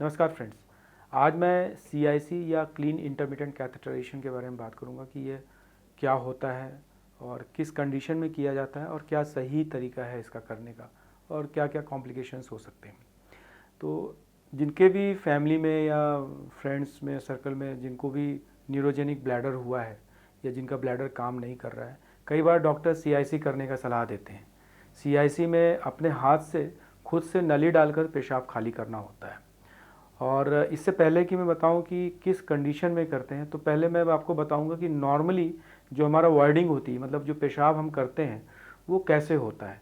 नमस्कार फ्रेंड्स। आज मैं सीआईसी या क्लीन इंटरमिटेंट कैथेटराइजेशन के बारे में बात करूंगा कि ये क्या होता है और किस कंडीशन में किया जाता है और क्या सही तरीका है इसका करने का और क्या क्या कॉम्प्लिकेशंस हो सकते हैं। तो जिनके भी फैमिली में या फ्रेंड्स में सर्कल में जिनको भी न्यूरोजेनिक ब्लैडर हुआ है या जिनका ब्लैडर काम नहीं कर रहा है, कई बार डॉक्टर सीआईसी करने का सलाह देते हैं। सीआईसी में अपने हाथ से खुद से नली डालकर पेशाब खाली करना होता है। और इससे पहले कि मैं बताऊं कि किस कंडीशन में करते हैं, तो पहले मैं आपको बताऊंगा कि नॉर्मली जो हमारा वार्डिंग होती है, मतलब जो पेशाब हम करते हैं वो कैसे होता है।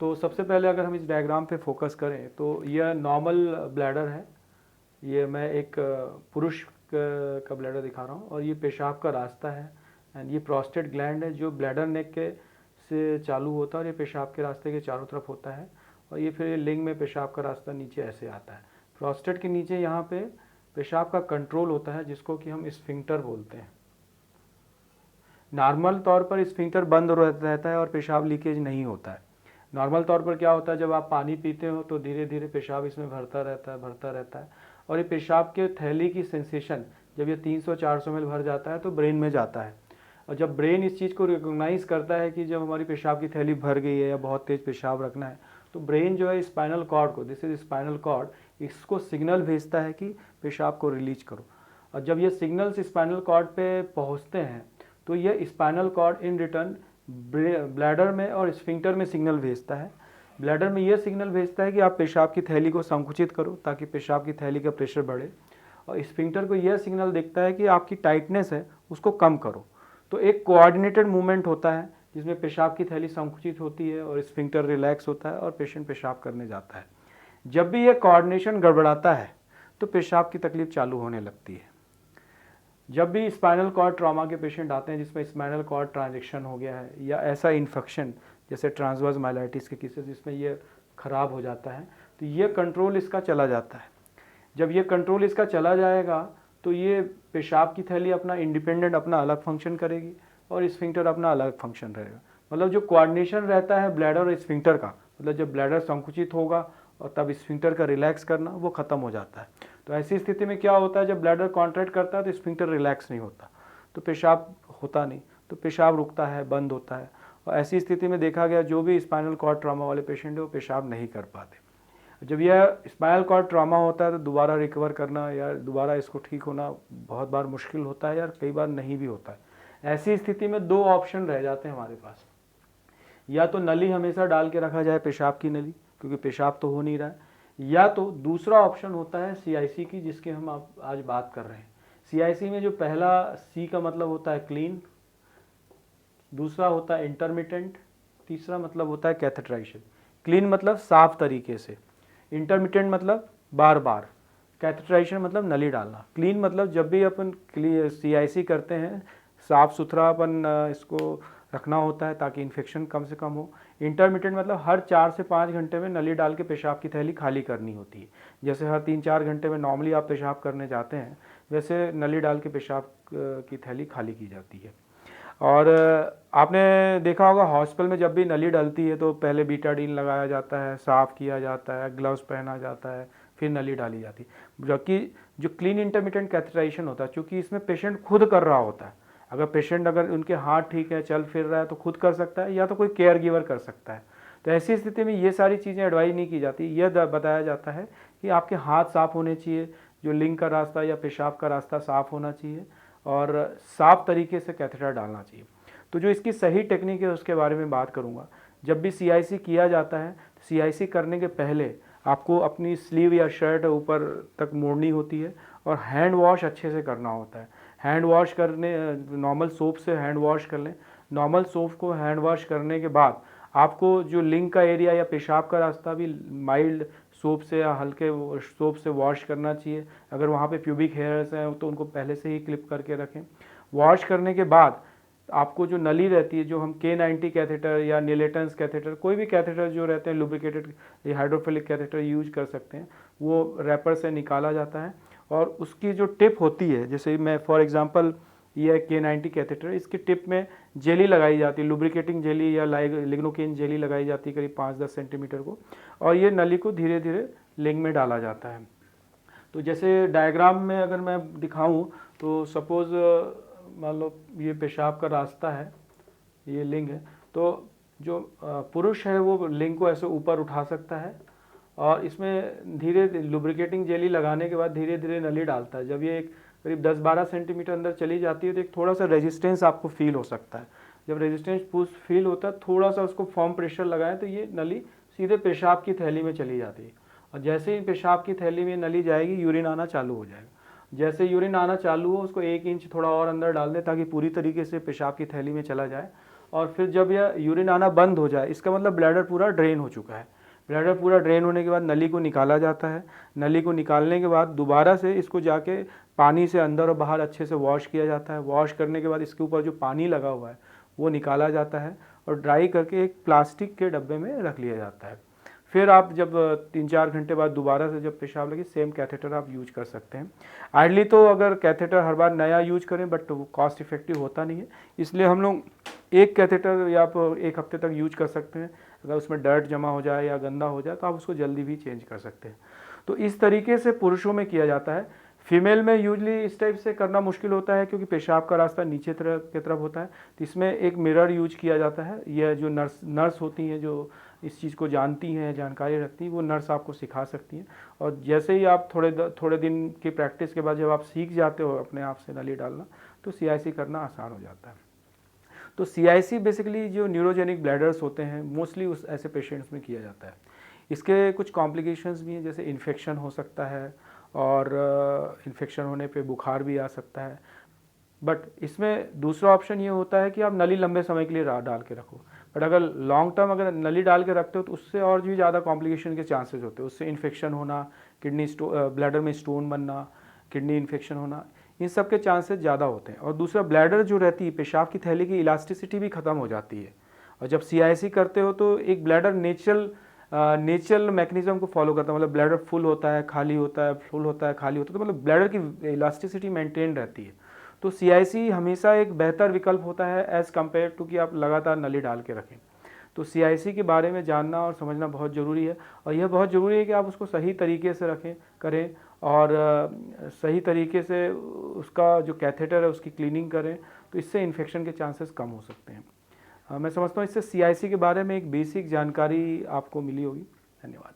तो सबसे पहले अगर हम इस डायग्राम पे फोकस करें तो यह नॉर्मल ब्लैडर है। ये मैं एक पुरुष का ब्लैडर दिखा रहा हूँ और ये पेशाब का रास्ता है। एंड ये प्रोस्टेट ग्लैंड है जो ब्लैडर नेक के से चालू होता है और ये पेशाब के रास्ते के चारों तरफ होता है। और ये फिर लिंग में पेशाब का रास्ता नीचे ऐसे आता है। प्रोस्टेट के नीचे यहाँ पे पेशाब का कंट्रोल होता है जिसको कि हम स्फिंक्टर बोलते हैं। नॉर्मल तौर पर स्फिंक्टर बंद रहता है और पेशाब लीकेज नहीं होता है। नॉर्मल तौर पर क्या होता है, जब आप पानी पीते हो तो धीरे धीरे पेशाब इसमें भरता रहता है और ये पेशाब के थैली की सेंसेशन जब ये 300-400 ml भर जाता है तो ब्रेन में जाता है। और जब ब्रेन इस चीज़ को रिकोगनाइज़ करता है कि जब हमारी पेशाब की थैली भर गई है या बहुत तेज़ पेशाब रखना है, तो ब्रेन जो है स्पाइनल कॉर्ड को, दिस इज स्पाइनल कॉर्ड, इसको सिग्नल भेजता है कि पेशाब को रिलीज करो। और जब ये सिग्नल्स स्पाइनल कॉर्ड पे पहुंचते हैं तो ये spinal cord in return bladder में और स्फिंक्टर में सिग्नल भेजता है। ब्लैडर में ये सिग्नल भेजता है कि आप पेशाब की थैली को संकुचित करो ताकि पेशाब की थैली का प्रेशर बढ़े। और स्फिंक्टर को यह सिग्नल देखता है कि आपकी टाइटनेस है उसको कम करो। तो एक कोऑर्डिनेटेड मूवमेंट होता है जिसमें पेशाब की थैली संकुचित होती है और स्फिंक्टर रिलैक्स होता है और पेशेंट पेशाब करने जाता है। जब भी ये कोऑर्डिनेशन गड़बड़ाता है तो पेशाब की तकलीफ चालू होने लगती है। जब भी स्पाइनल कॉर्ड ट्रॉमा के पेशेंट आते हैं जिसमें स्पाइनल कॉर्ड ट्रांजेक्शन हो गया है या ऐसा इन्फेक्शन जैसे ट्रांसवर्स माइलाइटिस के केसेस जिसमें ये खराब हो जाता है, तो ये कंट्रोल इसका चला जाता है। जब ये कंट्रोल इसका चला जाएगा तो ये पेशाब की थैली अपना इंडिपेंडेंट अपना अलग फंक्शन करेगी और स्फिंक्टर अपना अलग फंक्शन रहेगा। मतलब जो कोऑर्डिनेशन रहता है ब्लैडर और स्फिंक्टर का, मतलब जब ब्लैडर संकुचित होगा और तब स्फिंक्टर का रिलैक्स करना, वो खत्म हो जाता है। तो ऐसी स्थिति में क्या होता है, जब ब्लैडर कॉन्ट्रैक्ट करता है तो स्फिंक्टर रिलैक्स नहीं होता, तो पेशाब होता नहीं, तो पेशाब रुकता है, बंद होता है। और ऐसी स्थिति में देखा गया जो भी स्पाइनल कॉर्ड ट्रॉमा वाले पेशेंट है वो पेशाब नहीं कर पाते। जब यह स्पाइनल कॉर्ड ट्रॉमा होता है तो दोबारा रिकवर करना या दोबारा इसको ठीक होना बहुत बार मुश्किल होता है या कई बार नहीं भी होता है। ऐसी स्थिति में दो ऑप्शन रह जाते हैं हमारे पास। या तो नली हमेशा डाल के रखा जाए, पेशाब की नली, क्योंकि पेशाब तो हो नहीं रहा है। या तो दूसरा ऑप्शन होता है सीआईसी की, जिसके हम आज बात कर रहे हैं। सीआईसी में जो पहला सी का मतलब होता है क्लीन, दूसरा होता है इंटरमिटेंट, तीसरा मतलब होता है कैथेटराइजेशन। क्लीन मतलब साफ तरीके से, इंटरमिटेंट मतलब बार बार, कैथेटराइजेशन मतलब नली डालना। क्लीन मतलब जब भी अपन सीआईसी करते हैं साफ सुथरा अपन इसको रखना होता है ताकि इन्फेक्शन कम से कम हो। इंटरमिटेंट मतलब हर 4 से 5 घंटे में नली डाल के पेशाब की थैली खाली करनी होती है। जैसे हर 3-4 घंटे में नॉर्मली आप पेशाब करने जाते हैं, वैसे नली डाल के पेशाब की थैली खाली की जाती है। और आपने देखा होगा हॉस्पिटल में जब भी नली डलती है तो पहले बीटाडीन लगाया जाता है, साफ़ किया जाता है, ग्लव्स पहना जाता है, फिर नली डाली जाती है। जबकि जो क्लीन इंटरमिटेंट कैथेटराइजेशन होता है, चूँकि इसमें पेशेंट खुद कर रहा होता है, अगर उनके हाथ ठीक है, चल फिर रहा है, तो खुद कर सकता है या तो कोई केयर गिवर कर सकता है। तो ऐसी स्थिति में ये सारी चीज़ें एडवाइज नहीं की जाती। यह बताया जाता है कि आपके हाथ साफ़ होने चाहिए, जो लिंग का रास्ता या पेशाब का रास्ता साफ़ होना चाहिए और साफ तरीके से कैथेटर डालना चाहिए। तो जो इसकी सही टेक्निक है उसके बारे में बात करूँगा। जब भी सीआईसी किया जाता है, सीआईसी करने के पहले आपको अपनी स्लीव या शर्ट ऊपर तक मोड़नी होती है और हैंड वॉश अच्छे से करना होता है। हैंड वॉश करने, नॉर्मल सोप से हैंड वॉश कर लें। नॉर्मल सोप को हैंड वॉश करने के बाद आपको जो लिंग का एरिया या पेशाब का रास्ता भी माइल्ड सोप से या हल्के सोप से वॉश करना चाहिए। अगर वहाँ पे प्यूबिक हेयर्स हैं तो उनको पहले से ही क्लिप करके रखें। वॉश करने के बाद आपको जो नली रहती है, जो हम K90 कैथेटर या नीलेटन्स कैथेटर, कोई भी कैथेटर जो रहते हैं लुब्रिकेटेड या हाइड्रोफिलिक कैथेटर यूज कर सकते हैं, वो रैपर से निकाला जाता है। और उसकी जो टिप होती है, जैसे मैं फॉर एग्जांपल ये K90 कैथेटर, इसकी टिप में जेली लगाई जाती है, लुब्रिकेटिंग जेली या लिग्नोकेन जेली लगाई जाती है करीब 5-10 सेंटीमीटर को, और ये नली को धीरे धीरे लिंग में डाला जाता है। तो जैसे डायग्राम में अगर मैं दिखाऊं तो सपोज़ मान लो ये पेशाब का रास्ता है, ये लिंग है, तो जो पुरुष है वो लिंग को ऐसे ऊपर उठा सकता है और इसमें धीरे लुब्रिकेटिंग जेली लगाने के बाद धीरे धीरे नली डालता है। जब ये एक करीब 10-12 सेंटीमीटर अंदर चली जाती है तो एक थोड़ा सा रेजिस्टेंस आपको फील हो सकता है। जब रेजिस्टेंस फील होता है थोड़ा सा उसको फॉर्म प्रेशर लगाएं तो ये नली सीधे पेशाब की थैली में चली जाती है और जैसे ही पेशाब की थैली में नली जाएगी यूरिन आना चालू हो जाएगा। जैसे यूरिन आना चालू हो उसको 1 इंच थोड़ा और अंदर डाल दें ताकि पूरी तरीके से पेशाब की थैली में चला जाए और फिर जब यह यूरिन आना बंद हो जाए इसका मतलब ब्लैडर पूरा ड्रेन हो चुका है। ब्लैडर पूरा ड्रेन होने के बाद नली को निकाला जाता है। नली को निकालने के बाद दोबारा से इसको जाके पानी से अंदर और बाहर अच्छे से वॉश किया जाता है। वॉश करने के बाद इसके ऊपर जो पानी लगा हुआ है वो निकाला जाता है और ड्राई करके एक प्लास्टिक के डब्बे में रख लिया जाता है। फिर आप जब 3-4 घंटे बाद दोबारा से जब पेशाब लगे सेम कैथेटर आप यूज कर सकते हैं। आइडली तो अगर कैथेटर हर बार नया यूज करें बट वो कॉस्ट इफेक्टिव होता नहीं है, इसलिए हम लोग एक कैथेटर या आप 1 हफ्ते तक यूज कर सकते हैं। अगर उसमें डर्ट जमा हो जाए या गंदा हो जाए तो आप उसको जल्दी भी चेंज कर सकते हैं। तो इस तरीके से पुरुषों में किया जाता है। फीमेल में यूजली इस टाइप से करना मुश्किल होता है क्योंकि पेशाब का रास्ता नीचे की तरफ होता है, तो इसमें एक मिरर यूज किया जाता है। यह जो नर्स होती हैं जो इस चीज़ को जानती हैं, जानकारी रखती हैं, वो नर्स आपको सिखा सकती हैं और जैसे ही आप थोड़े दिन की प्रैक्टिस के बाद जब आप सीख जाते हो अपने आप से नली डालना तो CIC करना आसान हो जाता है। तो CIC बेसिकली जो न्यूरोजेनिक ब्लैडर्स होते हैं मोस्टली उस ऐसे पेशेंट्स में किया जाता है। इसके कुछ कॉम्प्लिकेशंस भी हैं, जैसे इन्फेक्शन हो सकता है और इन्फेक्शन होने पे बुखार भी आ सकता है। बट इसमें दूसरा ऑप्शन ये होता है कि आप नली लंबे समय के लिए डाल के रखो, बट अगर लॉन्ग टर्म अगर नली डाल के रखते हो तो उससे और भी ज़्यादा कॉम्प्लिकेशन के चांसेस होते हैं। उससे इन्फेक्शन होना, ब्लैडर में स्टोन बनना, किडनी इन्फेक्शन होना, इन सब के चांसेस ज़्यादा होते हैं। और दूसरा ब्लैडर जो रहती है, पेशाब की थैली की इलास्टिसिटी भी ख़त्म हो जाती है और जब CIC करते हो तो एक ब्लैडर नेचुरल मैकेनिज्म को फॉलो करता है। मतलब ब्लैडर फुल होता है, खाली होता है, फुल होता है, खाली होता है, तो मतलब ब्लैडर की इलास्टिसिटी मेंटेन रहती है। तो CIC हमेशा एक बेहतर विकल्प होता है एज़ कम्पेयर टू कि आप लगातार नली डाल के रखें। तो CIC के बारे में जानना और समझना बहुत ज़रूरी है और यह बहुत ज़रूरी है कि आप उसको सही तरीके से करें और सही तरीके से उसका जो कैथेटर है उसकी क्लीनिंग करें, तो इससे इन्फेक्शन के चांसेस कम हो सकते हैं। मैं समझता हूँ इससे CIC के बारे में एक बेसिक जानकारी आपको मिली होगी। धन्यवाद।